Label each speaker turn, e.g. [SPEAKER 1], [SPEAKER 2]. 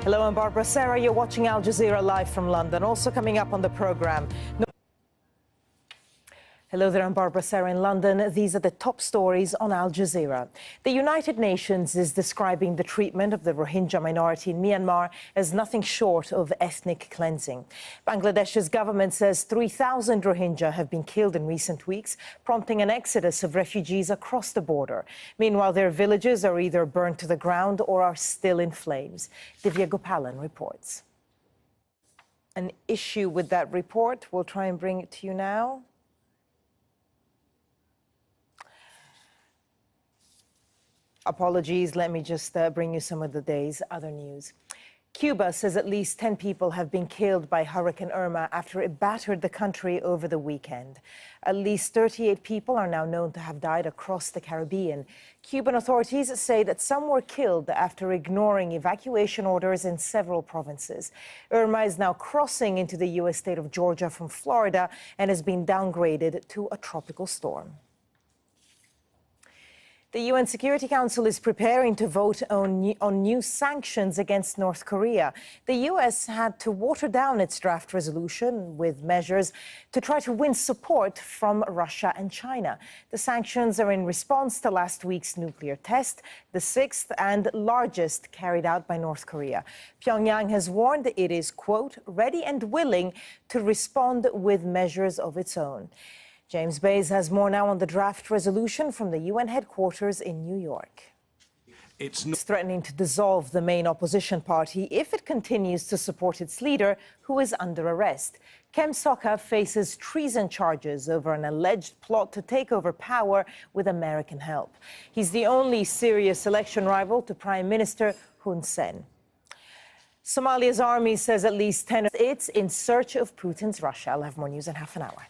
[SPEAKER 1] Hello, I'm Barbara Serra. You're watching Al Jazeera live from London. Also coming up on the programme. Hello there, I'm Barbara Serra in London. These are the top stories on Al Jazeera. The United Nations is describing the treatment of the Rohingya minority in Myanmar as nothing short of ethnic cleansing. Bangladesh's government says 3,000 Rohingya have been killed in recent weeks, prompting an exodus of refugees across the border. Meanwhile, their villages are either burned to the ground or are still in flames. Divya Gopalan reports. An issue with that report. We'll try and bring it to you now. Apologies, let me just bring you some of the day's other news. Cuba says at least 10 people have been killed by Hurricane Irma after it battered the country over the weekend. At least 38 people are now known to have died across the Caribbean. Cuban authorities say that some were killed after ignoring evacuation orders in several provinces. Irma is now crossing into the U.S. state of Georgia from Florida and has been downgraded to a tropical storm. The UN Security Council is preparing to vote on new sanctions against North Korea. The U.S. had to water down its draft resolution with measures to try to win support from Russia and China. The sanctions are in response to last week's nuclear test, the sixth and largest carried out by North Korea. Pyongyang has warned it is, quote, ready and willing to respond with measures of its own. James Bays has more now on the draft resolution from the UN headquarters in New York. It's threatening to dissolve the main opposition party if it continues to support its leader, who is under arrest. Kem Sokha faces treason charges over an alleged plot to take over power with American help. He's the only serious election rival to Prime Minister Hun Sen. Somalia's army says at least 10 of it's in search of Putin's Russia. I'll have more news in half an hour.